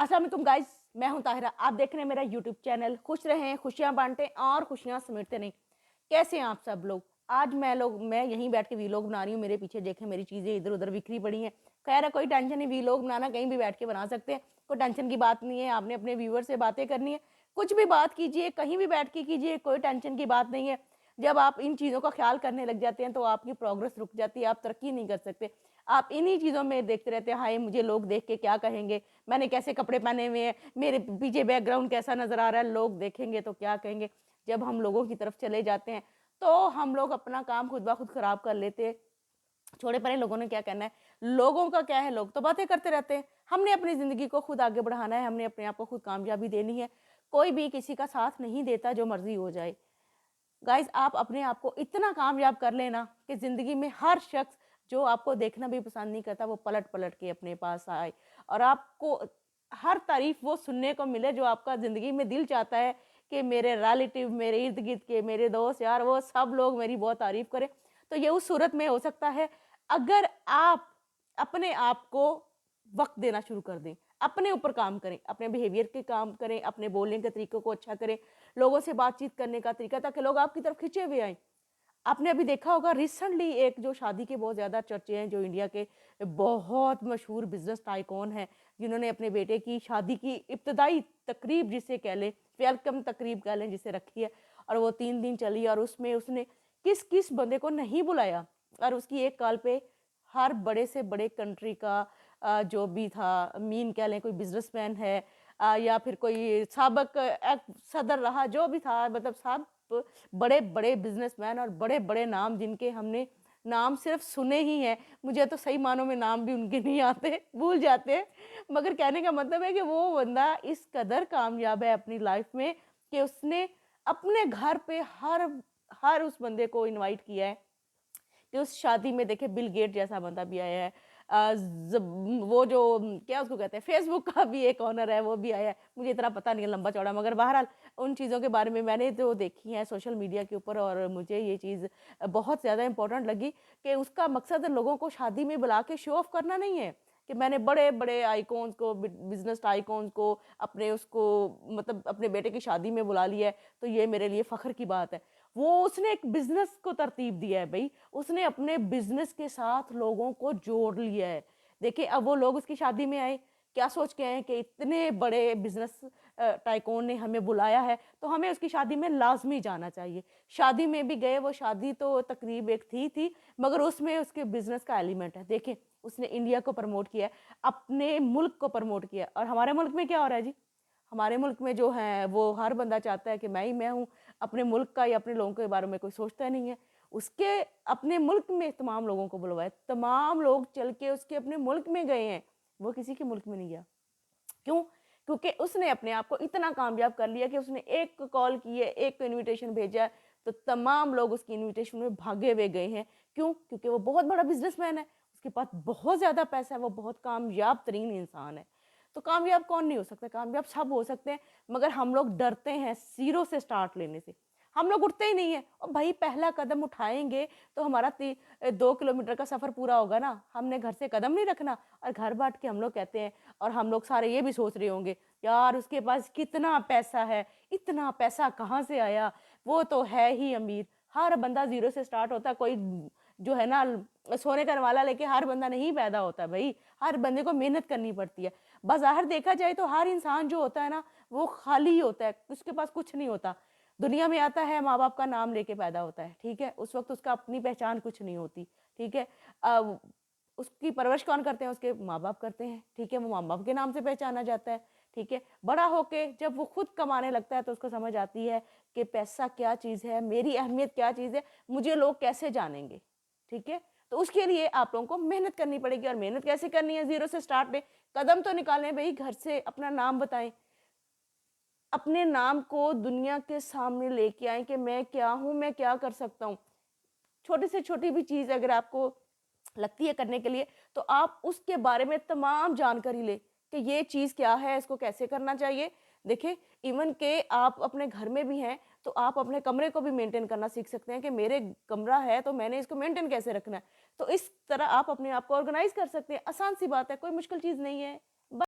अस्सलाम वालेकुम गाइस, मैं हूं ताहिरा। आप देख रहे हैं मेरा यूट्यूब चैनल। खुश रहें, खुशियां बांटें और खुशियां समेटते नहीं। कैसे हैं आप सब लोग? आज मैं यहीं बैठ के वीलॉग बना रही हूँ। मेरे पीछे देखें, मेरी चीज़ें इधर उधर बिखरी पड़ी हैं। खैर है, कोई टेंशन नहीं, वीलॉग बनाना कहीं भी बैठ के बना सकते हैं, कोई टेंशन की बात नहीं है। आपने अपने व्यूअर से बातें करनी है, कुछ भी बात कीजिए, कहीं भी बैठ के कीजिए, कोई टेंशन की बात नहीं है। जब आप इन चीज़ों का ख्याल करने लग जाते हैं तो आपकी प्रोग्रेस रुक जाती है, आप तरक्की नहीं कर सकते। आप इन्हीं चीज़ों में देखते रहते हैं, हाय मुझे लोग देख के क्या कहेंगे, मैंने कैसे कपड़े पहने हुए हैं, मेरे पीछे बैकग्राउंड कैसा नज़र आ रहा है, लोग देखेंगे तो क्या कहेंगे। जब हम लोगों की तरफ चले जाते हैं तो हम लोग अपना काम खुद ब खुद खराब कर लेते हैं। छोड़े परे लोगों ने क्या कहना है, लोगों का क्या है, लोग तो बातें करते रहते हैं। हमने अपनी ज़िंदगी को खुद आगे बढ़ाना है, हमने अपने आप को खुद कामयाबी देनी है। कोई भी किसी का साथ नहीं देता, जो मर्ज़ी हो जाए। गाइस, आप अपने आप को इतना कामयाब कर लेना कि ज़िंदगी में हर शख्स जो आपको देखना भी पसंद नहीं करता, वो पलट पलट के अपने पास आए और आपको हर तारीफ वो सुनने को मिले जो आपका ज़िंदगी में दिल चाहता है कि मेरे रिलेटिव, मेरे इर्द गिर्द के मेरे दोस्त यार, वो सब लोग मेरी बहुत तारीफ करें। तो ये उस सूरत में हो सकता है अगर आप अपने आप को वक्त देना शुरू कर दें, अपने ऊपर काम करें, अपने बिहेवियर के काम करें, अपने बोलने के तरीकों को अच्छा करें, लोगों से बातचीत करने का तरीका, ताकि लोग आपकी तरफ खिंचे हुए आएँ। आपने अभी देखा होगा रिसेंटली एक जो शादी के बहुत ज़्यादा चर्चे हैं, जो इंडिया के बहुत मशहूर बिज़नेस टाइकून हैं, जिन्होंने अपने बेटे की शादी की इब्तिदाई तकरीब जिसे कह लें, वेलकम तकरीब कह लें जिसे रखी है, और वो 3 दिन चली और उसमें उसने किस-किस बंदे को नहीं बुलाया और उसकी एक कॉल पे हर बड़े से बड़े कंट्री का जो भी था, मीन कह लें, कोई बिज़नेसमैन है या फिर कोई साबिक सदर रहा, जो भी था, मतलब सब बड़े-बड़े बिज़नेसमैन और बड़े-बड़े नाम जिनके हमने नाम सिर्फ़ सुने ही हैं। मुझे तो सही मानों में नाम भी उनके नहीं आते, भूल जाते हैं। मगर कहने का मतलब है कि वो बंदा इस कदर कामयाब है अपनी लाइफ़ में कि उसने अपने घर पे हर हर उस बंदे को इनवाइट किया है। कि उस शादी में देखिए बिल गेट जैसा बंदा भी आया है। वो जो क्या उसको कहते हैं, फेसबुक का भी एक ओनर है, वो भी आया है। मुझे इतना पता नहीं है लंबा चौड़ा, मगर बहरहाल उन चीज़ों के बारे में मैंने जो देखी है सोशल मीडिया के ऊपर, और मुझे ये चीज़ बहुत ज़्यादा इम्पोर्टेंट लगी कि उसका मकसद लोगों को शादी में बुला के शो ऑफ करना नहीं है कि मैंने बड़े बड़े आइकॉन्स को, बिजनेस आइकॉन्स को, अपने उसको मतलब अपने बेटे की शादी में बुला लिया है तो ये मेरे लिए फ़ख्र की बात है। वो उसने एक बिज़नेस को तरतीब दिया है भई, उसने अपने बिज़नेस के साथ लोगों को जोड़ लिया है। देखिए, अब वो लोग उसकी शादी में आए, क्या सोच के आए कि इतने बड़े बिज़नेस टाइकून ने हमें बुलाया है, तो हमें उसकी शादी में लाज़मी जाना चाहिए। शादी में भी गए, वो शादी तो तकरीब एक थी, मगर उसमें उसके बिज़नेस का एलिमेंट है। देखिए, उसने इंडिया को प्रमोट किया है, अपने मुल्क को प्रमोट किया है, और हमारे मुल्क में क्या हो रहा है जी? हमारे मुल्क में जो है वो हर बंदा चाहता है कि मैं ही मैं हूँ, अपने मुल्क का या अपने लोगों के बारे में कोई सोचता नहीं है। उसके अपने मुल्क में तमाम लोगों को बुलवाया, तमाम लोग चल के उसके अपने मुल्क में गए हैं, वो किसी के मुल्क में नहीं गया। क्यों? क्योंकि उसने अपने आप को इतना कामयाब कर लिया कि उसने एक कॉल की है, एक इनविटेशन भेजा है, तो तमाम लोग उसकी इनविटेशन में भागे हुए गए हैं। क्यों? क्योंकि वो बहुत बड़ा बिज़नेसमैन है, उसके पास बहुत ज़्यादा पैसा है, वो बहुत कामयाब तरीन इंसान है। तो कामयाब कौन नहीं हो सकता? कामयाब सब हो सकते हैं, मगर हम लोग डरते हैं ज़ीरो से स्टार्ट लेने से। हम लोग उठते ही नहीं हैं। और भई पहला कदम उठाएँगे तो हमारा 2 किलोमीटर का सफ़र पूरा होगा ना। हमने घर से कदम नहीं रखना, और घर बैठ के हम लोग कहते हैं, और हम लोग सारे ये भी सोच रहे होंगे, यार उसके पास कितना पैसा है, इतना पैसा कहाँ से आया? वो तो है ही अमीर। हर बंदा ज़ीरो से स्टार्ट होता है। कोई जो है ना सोने का रवाला लेके हर बंदा नहीं पैदा होता भई। हर बंदे को मेहनत करनी पड़ती है। बाज़ाहिर देखा जाए तो हर इंसान जो होता है ना, वो खाली ही होता है, उसके पास कुछ नहीं होता। दुनिया में आता है, माँ-बाप का नाम लेके पैदा होता है, ठीक है? उस वक़्त उसका अपनी पहचान कुछ नहीं होती, ठीक है? अ, उसकी परवरिश कौन करते हैं? उसके माँ-बाप करते हैं, ठीक है? वो माँ-बाप के नाम से पहचाना जाता है, ठीक है? बड़ा होके जब वो खुद कमाने लगता है तो उसको समझ आती है कि पैसा क्या चीज़ है, मेरी अहमियत क्या चीज़ है, मुझे लोग कैसे जानेंगे, ठीक है? तो उसके लिए आप लोगों को मेहनत करनी पड़ेगी, और मेहनत कैसे करनी है? ज़ीरो से स्टार्ट में कदम तो निकालें भई, घर से अपना नाम बताएँ। अपने नाम को दुनिया के सामने लेके आएँ कि मैं क्या हूँ, मैं क्या कर सकता हूँ। छोटी से छोटी भी चीज़ अगर आपको लगती है करने के लिए, तो आप उसके बारे में तमाम जानकारी लें कि ये चीज़ क्या है, इसको कैसे करना चाहिए। देखिए, इवन के आप अपने घर में भी हैं, तो आप अपने कमरे को भी मेंटेन करना सीख सकते हैं कि मेरे कमरा है, तो मैंने इसको मेंटेन कैसे रखना है। तो इस तरह आप अपने आप को ऑर्गेनाइज़ कर सकते हैं। आसान सी बात है, कोई मुश्किल चीज़ नहीं है।